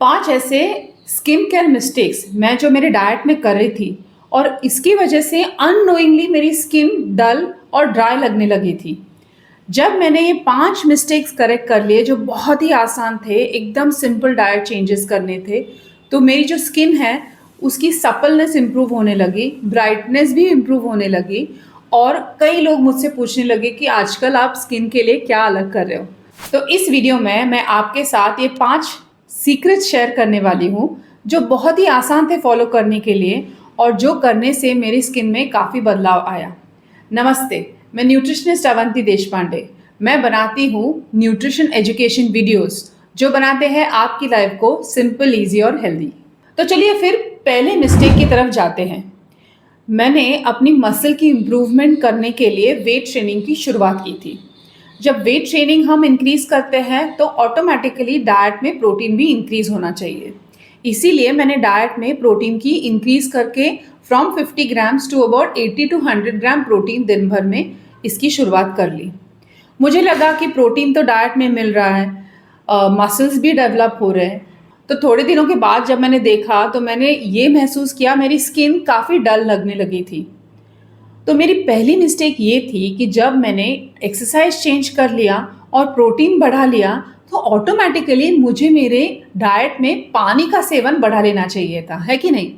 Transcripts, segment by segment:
5 ऐसे skin care mistakes मैं जो मेरे डाइट में कर रही थी और इसकी वजह से अननोइंगली मेरी स्किन डल और ड्राई लगने लगी थी। जब मैंने ये 5 मिस्टेक्स करेक्ट कर लिए जो बहुत ही आसान थे, एकदम सिंपल डाइट चेंजेस करने थे, तो मेरी जो स्किन है उसकी सपलनेस इम्प्रूव होने लगी, ब्राइटनेस भी इम्प्रूव होने लगी और कई लोग मुझसे पूछने लगे कि आजकल आप स्किन के लिए क्या अलग कर रहे हो। तो इस वीडियो में मैं आपके साथ ये 5 सीक्रेट शेयर करने वाली हूँ जो बहुत ही आसान थे फॉलो करने के लिए और जो करने से मेरी स्किन में काफ़ी बदलाव आया। नमस्ते, मैं न्यूट्रिशनिस्ट अवंती देशपांडे। मैं बनाती हूँ न्यूट्रिशन एजुकेशन वीडियोस जो बनाते हैं आपकी लाइफ को सिंपल, ईजी और हेल्दी। तो चलिए फिर पहले मिस्टेक की तरफ जाते हैं। मैंने अपनी मसल की इम्प्रूवमेंट करने के लिए वेट ट्रेनिंग की शुरुआत की थी। जब वेट ट्रेनिंग हम इंक्रीज़ करते हैं तो ऑटोमेटिकली डाइट में प्रोटीन भी इंक्रीज़ होना चाहिए। इसीलिए मैंने डाइट में प्रोटीन की इंक्रीज़ करके from 50 grams to about 80 to 100 gram protein दिन भर में इसकी शुरुआत कर ली। मुझे लगा कि प्रोटीन तो डाइट में मिल रहा है, मसल्स भी डेवलप हो रहे हैं। तो थोड़े दिनों के बाद जब मैंने देखा तो मैंने ये महसूस किया मेरी स्किन काफ़ी डल लगने लगी थी। तो मेरी पहली मिस्टेक ये थी कि जब मैंने एक्सरसाइज चेंज कर लिया और प्रोटीन बढ़ा लिया तो ऑटोमेटिकली मुझे मेरे डाइट में पानी का सेवन बढ़ा लेना चाहिए था, है कि नहीं?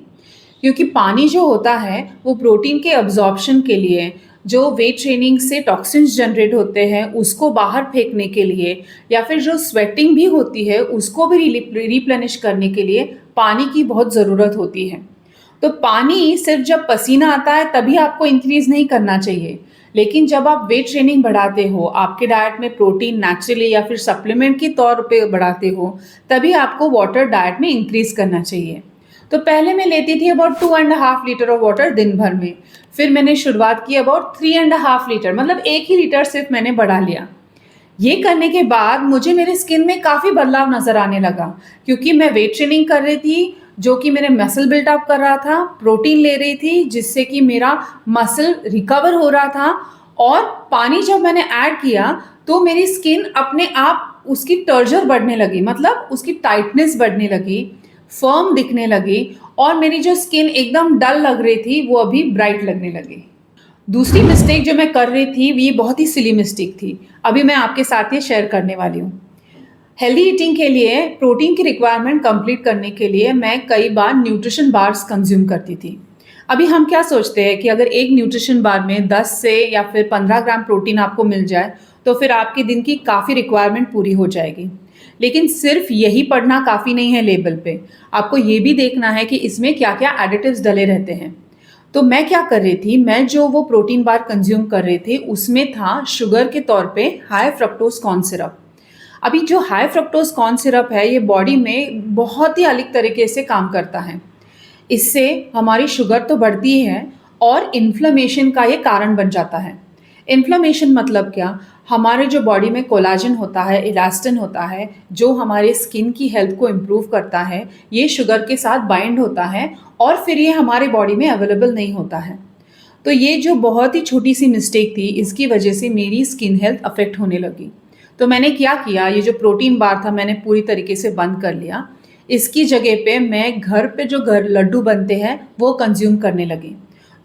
क्योंकि पानी जो होता है वो प्रोटीन के अब्जॉर्प्शन के लिए, जो वेट ट्रेनिंग से टॉक्सिन्स जनरेट होते हैं उसको बाहर फेंकने के लिए, या फिर जो स्वेटिंग भी होती है उसको भी रिप्लेनिश करने के लिए पानी की बहुत ज़रूरत होती है। तो पानी सिर्फ जब पसीना आता है तभी आपको इंक्रीज़ नहीं करना चाहिए, लेकिन जब आप वेट ट्रेनिंग बढ़ाते हो, आपके डाइट में प्रोटीन नेचुरली या फिर सप्लीमेंट के तौर पे बढ़ाते हो, तभी आपको वाटर डाइट में इंक्रीज़ करना चाहिए। तो पहले मैं लेती थी अबाउट 2.5 लीटर ऑफ वाटर दिन भर में। फिर मैंने शुरुआत की अबाउट 3.5 लीटर, मतलब 1 ही लीटर सिर्फ मैंने बढ़ा लिया। ये करने के बाद मुझे मेरे स्किन में काफ़ी बदलाव नज़र आने लगा, क्योंकि मैं वेट ट्रेनिंग कर रही थी जो कि मेरे मसल बिल्डअप कर रहा था, प्रोटीन ले रही थी जिससे कि मेरा मसल रिकवर हो रहा था, और पानी जब मैंने ऐड किया तो मेरी स्किन अपने आप उसकी टर्जर बढ़ने लगी, मतलब उसकी टाइटनेस बढ़ने लगी, फर्म दिखने लगी और मेरी जो स्किन एकदम डल लग रही थी वो अभी ब्राइट लगने लगी। दूसरी मिस्टेक जो मैं कर रही थी ये बहुत ही सिली मिस्टेक थी, अभी मैं आपके साथ ये शेयर करने वाली हूँ। हेल्दी ईटिंग के लिए प्रोटीन की रिक्वायरमेंट कंप्लीट करने के लिए मैं कई बार न्यूट्रिशन बार्स कंज्यूम करती थी। अभी हम क्या सोचते हैं कि अगर एक न्यूट्रिशन बार में 10 से या फिर 15 ग्राम प्रोटीन आपको मिल जाए तो फिर आपके दिन की काफ़ी रिक्वायरमेंट पूरी हो जाएगी। लेकिन सिर्फ यही पढ़ना काफ़ी नहीं है लेबल पे, आपको ये भी देखना है कि इसमें क्या क्या एडिटिव्स डले रहते हैं। तो मैं क्या कर रही थी, मैं जो वो प्रोटीन बार कंज्यूम कर रही थी उसमें था शुगर के तौर पे हाई फ्रक्टोज कॉर्न सिरप। अभी जो हाई फ्रक्टोज कॉर्न सिरप है ये बॉडी में बहुत ही अलग तरीके से काम करता है। इससे हमारी शुगर तो बढ़ती है और इन्फ्लेमेशन का ये कारण बन जाता है। इन्फ्लेमेशन मतलब क्या? हमारे जो बॉडी में कोलाजन होता है, इलास्टिन होता है, जो हमारे स्किन की हेल्थ को इम्प्रूव करता है, ये शुगर के साथ बाइंड होता है और फिर ये हमारे बॉडी में अवेलेबल नहीं होता है। तो ये जो बहुत ही छोटी सी मिस्टेक थी इसकी वजह से मेरी स्किन हेल्थ अफेक्ट होने लगी। तो मैंने क्या किया, ये जो प्रोटीन बार था मैंने पूरी तरीके से बंद कर लिया। इसकी जगह पे मैं घर पे जो लड्डू बनते हैं वो कंज्यूम करने लगी।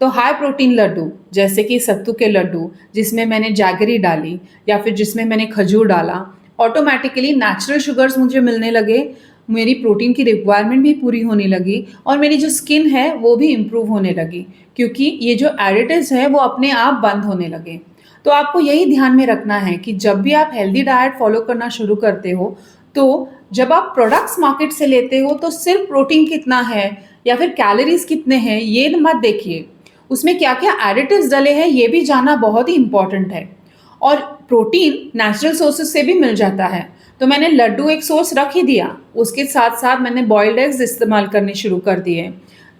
तो हाई प्रोटीन लड्डू जैसे कि सत्तू के लड्डू जिसमें मैंने जैगरी डाली या फिर जिसमें मैंने खजूर डाला, ऑटोमेटिकली नेचुरल शुगर्स मुझे मिलने लगे, मेरी प्रोटीन की रिक्वायरमेंट भी पूरी होने लगी और मेरी जो स्किन है वो भी इम्प्रूव होने लगी, क्योंकि ये जो एडिटिव्स हैं वो अपने आप बंद होने लगे। तो आपको यही ध्यान में रखना है कि जब भी आप हेल्दी डाइट फॉलो करना शुरू करते हो तो जब आप प्रोडक्ट्स मार्केट से लेते हो तो सिर्फ प्रोटीन कितना है या फिर कैलोरीज कितने हैं ये मत देखिए, उसमें क्या क्या एडिटिव्स डले हैं ये भी जानना बहुत ही इम्पॉर्टेंट है। और प्रोटीन नेचुरल सोर्सेज से भी मिल जाता है। तो मैंने लड्डू एक सोर्स रख ही दिया, उसके साथ साथ मैंने बॉइल्ड एग्स इस्तेमाल करने शुरू कर दिए।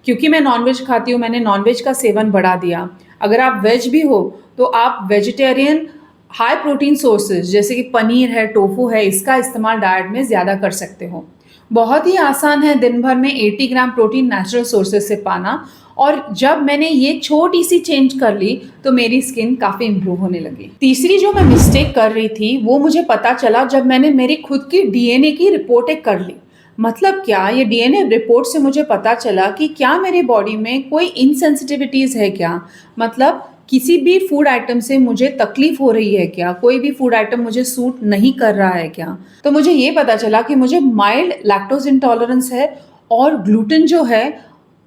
क्योंकि मैं नॉनवेज खाती हूँ, मैंने नॉनवेज का सेवन बढ़ा दिया। अगर आप वेज भी हो तो आप वेजिटेरियन हाई प्रोटीन सोर्सेज जैसे कि पनीर है, टोफू है, इसका इस्तेमाल डाइट में ज़्यादा कर सकते हो। बहुत ही आसान है दिन भर में 80 ग्राम प्रोटीन नेचुरल सोर्सेज से पाना, और जब मैंने ये छोटी सी चेंज कर ली तो मेरी स्किन काफ़ी इम्प्रूव होने लगी। तीसरी जो मैं मिस्टेक कर रही थी वो मुझे पता चला जब मैंने मेरी खुद की डीएनए की रिपोर्ट एक कर ली। मतलब क्या, ये डीएनए रिपोर्ट से मुझे पता चला कि क्या मेरे बॉडी में कोई इनसेंसिटिविटीज़ है क्या? मतलब किसी भी फूड आइटम से मुझे तकलीफ़ हो रही है क्या? कोई भी फूड आइटम मुझे सूट नहीं कर रहा है क्या? तो मुझे ये पता चला कि मुझे माइल्ड लैक्टोज़ इंटॉलरेंस है और ग्लूटेन जो है,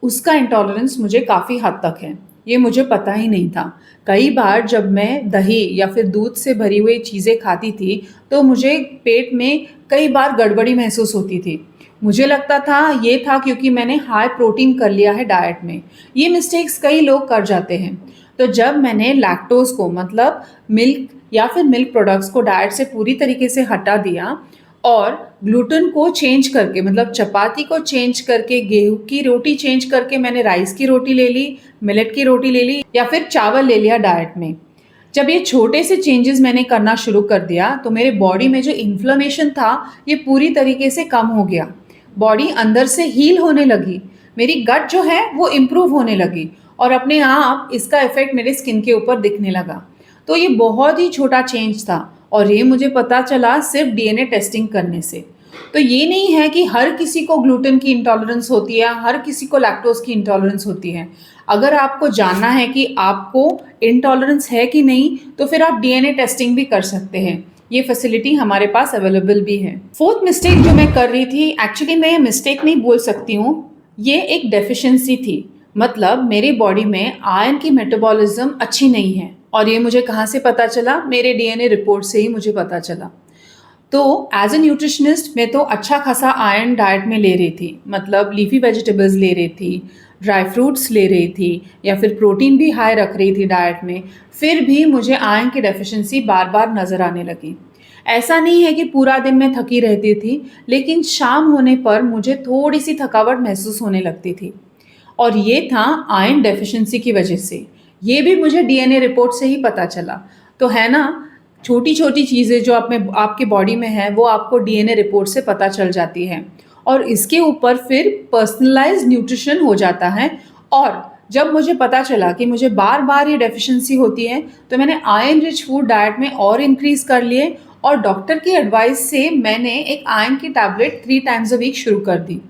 उसका इंटॉलरेंस मुझे काफ़ी हद तक है। ये मुझे पता ही नहीं था। कई बार जब मैं दही या फिर दूध से भरी हुई चीज़ें खाती थी, तो मुझे पेट में कई बार गड़बड़ी महसूस होती थी। मुझे लगता था ये था क्योंकि मैंने हाई प्रोटीन कर लिया है डाइट में। ये मिस्टेक्स कई लोग कर जाते हैं। तो जब मैंने लैक्टोज़ को मतलब मिल्क या फिर मिल्क प्रोडक्ट्स को डाइट से पूरी तरीके से हटा दिया और ग्लूटेन को चेंज करके मतलब चपाती को चेंज करके, गेहूँ की रोटी चेंज करके मैंने राइस की रोटी ले ली, मिलेट की रोटी ले ली या फिर चावल ले लिया डाइट में। जब ये छोटे से चेंजेस मैंने करना शुरू कर दिया, तो मेरे बॉडी में जो इन्फ्लेमेशन था, ये पूरी तरीके से कम हो गया। बॉडी अंदर से हील होने लगी। मेरी गट जो है वो इम्प्रूव होने लगी और अपने आप इसका इफ़ेक्ट मेरे स्किन के ऊपर दिखने लगा। तो ये बहुत ही छोटा चेंज था और ये मुझे पता चला सिर्फ डीएनए टेस्टिंग करने से। तो ये नहीं है कि हर किसी को ग्लूटेन की इंटॉलरेंस होती है, हर किसी को लैक्टोज़ की इंटॉलरेंस होती है। अगर आपको जानना है कि आपको इंटॉलरेंस है कि नहीं, तो फिर आप डीएनए टेस्टिंग भी कर सकते हैं। ये फैसिलिटी हमारे पास अवेलेबल भी है। फोर्थ मिस्टेक जो मैं कर रही थी, एक्चुअली मैं ये मिस्टेक नहीं बोल सकती हूँ, ये एक डेफिशिएंसी थी। मतलब मेरी बॉडी में आयरन की मेटाबॉलिज्म अच्छी नहीं है और ये मुझे कहाँ से पता चला? मेरे डीएनए रिपोर्ट से ही मुझे पता चला। तो एज ए न्यूट्रिशनिस्ट मैं तो अच्छा खासा आयरन डाइट में ले रही थी, मतलब लीफी वेजिटेबल्स ले रही थी, ड्राई फ्रूट्स ले रही थी या फिर प्रोटीन भी हाई रख रही थी डाइट में। फिर भी मुझे आयरन की डेफिशिएंसी बार बार नज़र आने लगी। ऐसा नहीं है कि पूरा दिन मैं थकी रहती थी, लेकिन शाम होने पर मुझे थोड़ी सी थकावट महसूस होने लगती थी और ये था आयरन डेफिशिएंसी की वजह से। ये भी मुझे डीएनए रिपोर्ट से ही पता चला। तो है ना, छोटी छोटी चीज़ें जो आप में आपके बॉडी में है, वो आपको डीएनए रिपोर्ट से पता चल जाती है और इसके ऊपर फिर पर्सनलाइज्ड न्यूट्रिशन हो जाता है। और जब मुझे पता चला कि मुझे बार बार ये डेफिशिएंसी होती है, तो मैंने आयरन रिच फूड डाइट में और इंक्रीज़ कर लिए और डॉक्टर की एडवाइस से मैंने एक आयरन की टैबलेट 3 टाइम्स अ वीक शुरू कर दी।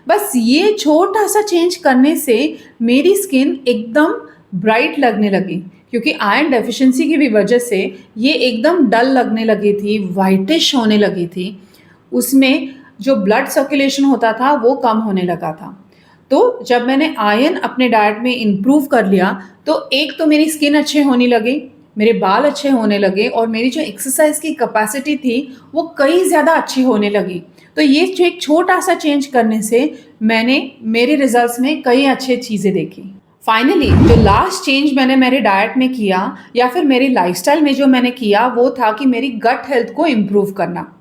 बस ये छोटा-सा चेंज करने से मेरी स्किन एकदम ब्राइट लगने लगी, क्योंकि आयरन डेफिशिएंसी की भी वजह से ये एकदम डल लगने लगी थी, व्हाइटिश होने लगी थी। उसमें जो ब्लड सर्कुलेशन होता था वो कम होने लगा था। तो जब मैंने आयरन अपने डाइट में इम्प्रूव कर लिया, तो एक तो मेरी स्किन अच्छे होने लगी, मेरे बाल अच्छे होने लगे और मेरी जो एक्सरसाइज की कैपेसिटी थी वो कई ज़्यादा अच्छी होने लगी। तो ये जो एक छोटा-सा चेंज करने से मैंने मेरे रिज़ल्ट्स में कई अच्छी चीज़ें देखी। फाइनली जो लास्ट चेंज मैंने मेरे डाइट में किया या फिर मेरी लाइफ़स्टाइल में जो मैंने किया, वो था कि मेरी गट हेल्थ को इम्प्रूव करना।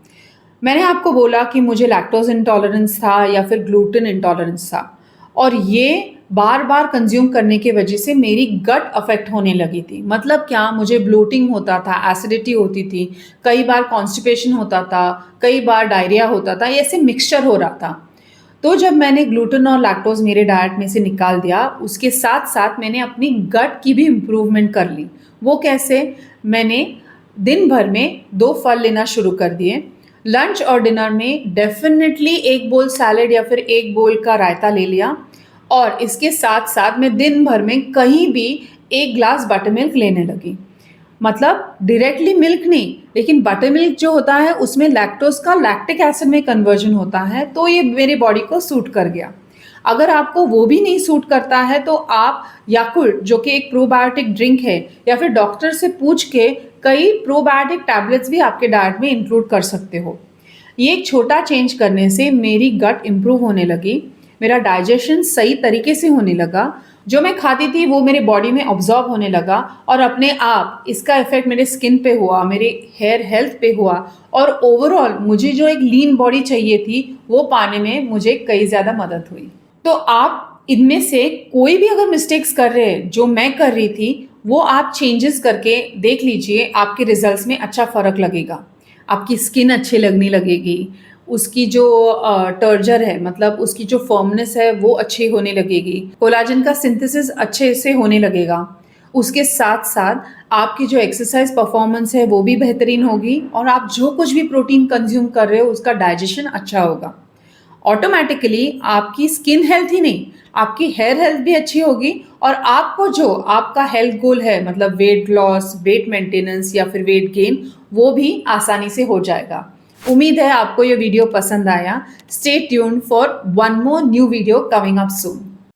मैंने आपको बोला कि मुझे लैक्टोज़ इंटॉलरेंस था या फिर ग्लूटेन इंटॉलरेंस था और ये बार-बार कंज़्यूम करने की वजह से मेरी गट अफ़ेक्ट होने लगी थी। मतलब क्या, मुझे ब्लोटिंग होता था, एसिडिटी होती थी, कई बार कॉन्स्टिपेशन होता था, कई बार डायरिया होता था, ऐसे मिक्सचर हो रहा था। तो जब मैंने ग्लूटेन और लैक्टोज़ मेरे डाइट में से निकाल दिया, उसके साथ-साथ मैंने अपनी गट की भी इम्प्रूवमेंट कर ली। वो कैसे? मैंने दिन भर में 2 फल लेना शुरू कर दिए। लंच और डिनर में डेफ़िनेटली 1 बोल सैलेड या फिर 1 बोल का रायता ले लिया और इसके साथ-साथ मैं दिन भर में कहीं भी 1 ग्लास बटर मिल्क लेने लगी। मतलब डायरेक्टली मिल्क नहीं, लेकिन बटर मिल्क जो होता है उसमें लैक्टोज़ का लैक्टिक एसिड में कन्वर्जन होता है, तो ये मेरी बॉडी को सूट कर गया। अगर आपको वो भी नहीं सूट करता है, तो आप याकुल्ट, जो कि एक प्रोबायोटिक ड्रिंक है, या फिर डॉक्टर से पूछ के कई प्रोबायोटिक टैबलेट्स भी आपके डाइट में इंक्लूड कर सकते हो। ये एक छोटा चेंज करने से मेरी गट इम्प्रूव होने लगी, मेरा डाइजेशन सही तरीके से होने लगा, जो मैं खाती थी वो मेरे बॉडी में ऑब्जॉर्ब होने लगा और अपने आप इसका इफ़ेक्ट मेरे स्किन पे हुआ, मेरे हेयर हेल्थ पे हुआ और ओवरऑल मुझे जो एक लीन बॉडी चाहिए थी, वो पाने में मुझे कई ज़्यादा मदद हुई। तो आप इनमें से कोई भी अगर मिस्टेक्स कर रहे हैं, जो मैं कर रही थी, वो आप चेंजेस करके देख लीजिए, आपके रिजल्ट्स में अच्छा फ़र्क लगेगा। आपकी स्किन अच्छी लगने लगेगी, उसकी जो टर्जर है, मतलब उसकी जो फर्मनेस है वो अच्छी होने लगेगी, कोलाजन का सिंथेसिस अच्छे से होने लगेगा। उसके साथ-साथ आपकी जो एक्सरसाइज परफॉर्मेंस है वो भी बेहतरीन होगी और आप जो कुछ भी प्रोटीन कंज़्यूम कर रहे हो उसका डाइजेशन अच्छा होगा। ऑटोमेटिकली आपकी स्किन हेल्थ ही नहीं, आपकी हेयर हेल्थ भी अच्छी होगी और आपको जो आपका हेल्थ गोल है मतलब वेट लॉस, वेट मेंटेनेंस या फिर वेट गेन, वो भी आसानी से हो जाएगा। उम्मीद है आपको ये वीडियो पसंद आया। Stay tuned for one more new video coming up soon.